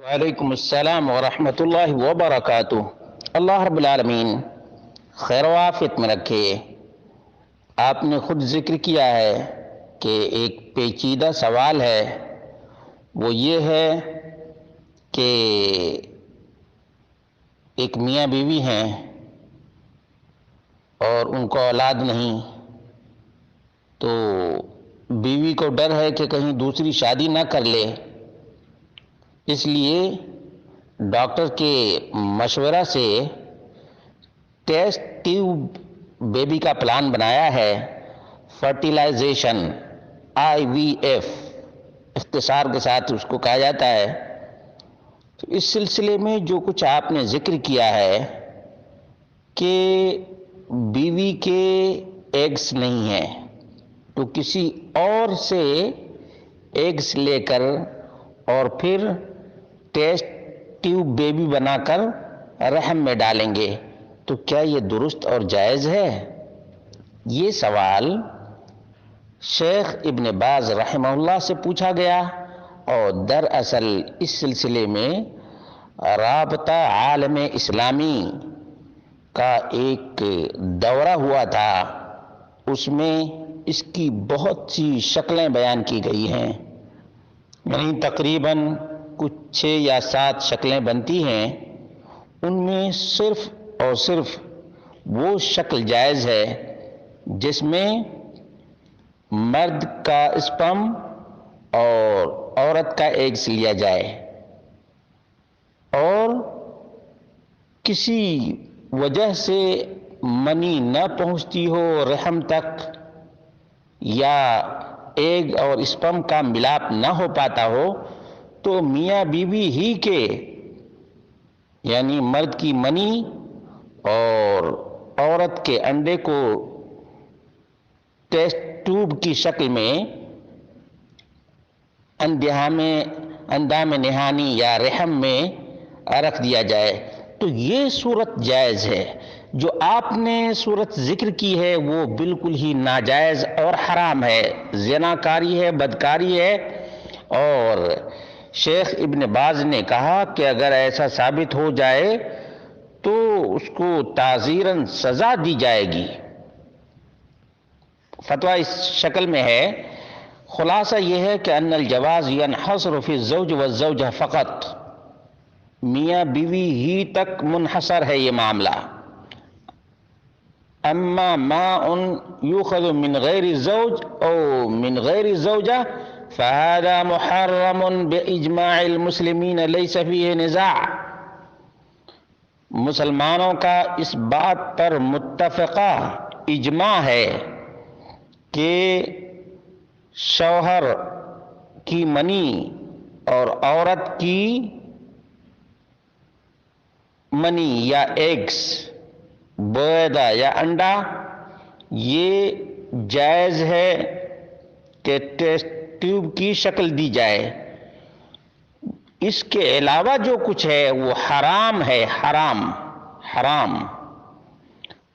وعلیکم السلام ورحمۃ اللہ وبرکاتہ۔ اللہ رب العالمین خیر و عافیت میں رکھے۔ آپ نے خود ذکر کیا ہے کہ ایک پیچیدہ سوال ہے، وہ یہ ہے کہ ایک میاں بیوی ہیں اور ان کو اولاد نہیں، تو بیوی کو ڈر ہے کہ کہیں دوسری شادی نہ کر لے، اس لیے ڈاکٹر کے مشورہ سے ٹیسٹ ٹیوب بیبی کا پلان بنایا ہے، فرٹیلائزیشن IVF اختصار کے ساتھ اس کو کہا جاتا ہے۔ تو اس سلسلے میں جو کچھ آپ نے ذکر کیا ہے کہ بیوی کے ایگز نہیں ہیں تو کسی اور سے ایگز لے کر اور پھر ٹیسٹ ٹیوب بیبی بنا کر رحم میں ڈالیں گے، تو کیا یہ درست اور جائز ہے؟ یہ سوال شیخ ابن باز رحمہ اللہ سے پوچھا گیا، اور دراصل اس سلسلے میں رابطہ عالم اسلامی کا ایک دورہ ہوا تھا، اس میں اس کی بہت سی شکلیں بیان کی گئی ہیں، یعنی تقریباً کچھ 6 یا 7 شکلیں بنتی ہیں، ان میں صرف اور صرف وہ شکل جائز ہے جس میں مرد کا اسپم اور عورت کا ایگز لیا جائے، اور کسی وجہ سے منی نہ پہنچتی ہو رحم تک، یا ایگ اور اسپم کا ملاپ نہ ہو پاتا ہو، تو میاں بیوی ہی کے یعنی مرد کی منی اور عورت کے انڈے کو ٹیسٹ ٹیوب کی شکل میں اندام نہانی یا رحم میں رکھ دیا جائے، تو یہ صورت جائز ہے۔ جو آپ نے صورت ذکر کی ہے وہ بالکل ہی ناجائز اور حرام ہے، زناکاری ہے، بدکاری ہے، اور شیخ ابن باز نے کہا کہ اگر ایسا ثابت ہو جائے تو اس کو تعزیراً سزا دی جائے گی۔ فتویٰ اس شکل میں ہے، خلاصہ یہ ہے کہ ان الجواز ينحصر فی الزوج والزوجہ فقط، میاں بیوی ہی تک منحصر ہے یہ معاملہ۔ اما ماء یؤخذ من غیر الزوج او من غیر الزوجہ فهذا محرم باجماع المسلمین لیس فیہ نزاع۔ مسلمانوں کا اس بات پر متفقہ اجماع ہے کہ شوہر کی منی اور عورت کی منی یا ایگز، بویدہ یا انڈا، یہ جائز ہے کہ ٹیسٹ ٹیوب کی شکل دی جائے، اس کے علاوہ جو کچھ ہے وہ حرام ہے، حرام۔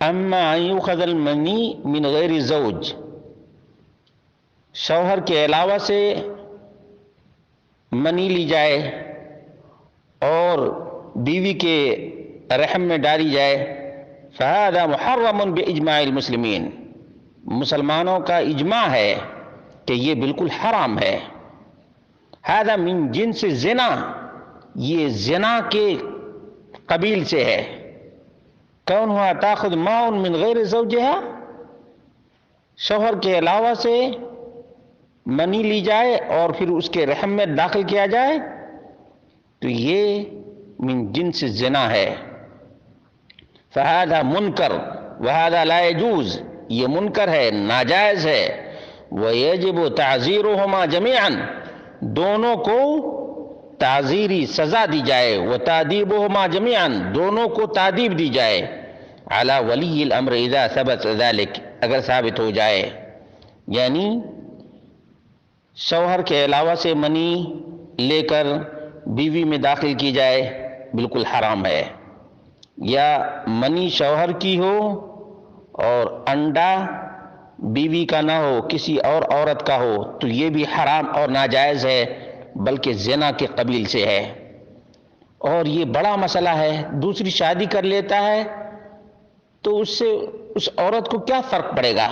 اما ان یؤخذ المنی من غیر زوج، شوہر کے علاوہ سے منی لی جائے اور بیوی کے رحم میں ڈالی جائے، فہذا محرم باجماع المسلمین، مسلمانوں کا اجماع ہے کہ یہ بالکل حرام ہے۔ ھذا من جنس زنا، یہ زنا کے قبیل سے ہے۔ کونھا تاخذ ماء من غیر زوجہا، شوہر کے علاوہ سے منی لی جائے اور پھر اس کے رحم میں داخل کیا جائے، تو یہ من جنس زنا ہے۔ فہذا منکر وہذا لا یجوز، یہ منکر ہے، ناجائز ہے۔ ویجب تعزیرہما جمیعا، دونوں کو تعزیری سزا دی جائے، وتادیبہما جمیعا، دونوں کو تادیب دی جائے، علی ولی الامر اذا ثبت ذلک، اگر ثابت ہو جائے، یعنی شوہر کے علاوہ سے منی لے کر بیوی میں داخل کی جائے، بالکل حرام ہے، یا منی شوہر کی ہو اور انڈا بیوی کا نہ ہو، کسی اور عورت کا ہو، تو یہ بھی حرام اور ناجائز ہے، بلکہ زنا کے قبیل سے ہے۔ اور یہ بڑا مسئلہ ہے، دوسری شادی کر لیتا ہے تو اس سے اس عورت کو کیا فرق پڑے گا؟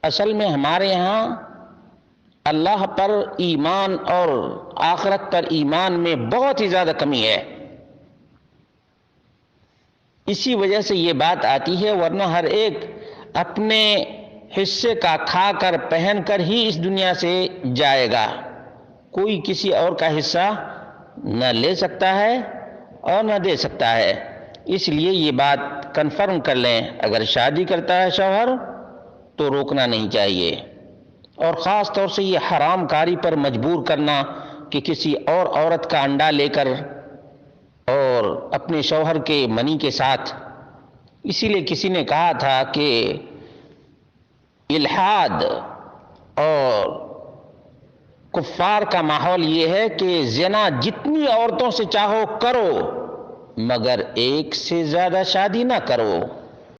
اصل میں ہمارے یہاں اللہ پر ایمان اور آخرت پر ایمان میں بہت ہی زیادہ کمی ہے، اسی وجہ سے یہ بات آتی ہے، ورنہ ہر ایک اپنے حصے کا کھا کر پہن کر ہی اس دنیا سے جائے گا، کوئی کسی اور کا حصہ نہ لے سکتا ہے اور نہ دے سکتا ہے۔ اس لیے یہ بات کنفرم کر لیں، اگر شادی کرتا ہے شوہر تو روکنا نہیں چاہیے، اور خاص طور سے یہ حرام کاری پر مجبور کرنا کہ کسی اور عورت کا انڈا لے کر اور اپنے شوہر کے منی کے ساتھ۔ اسی لیے کسی نے کہا تھا کہ الحاد اور کفار کا ماحول یہ ہے کہ زنا جتنی عورتوں سے چاہو کرو مگر ایک سے زیادہ شادی نہ کرو۔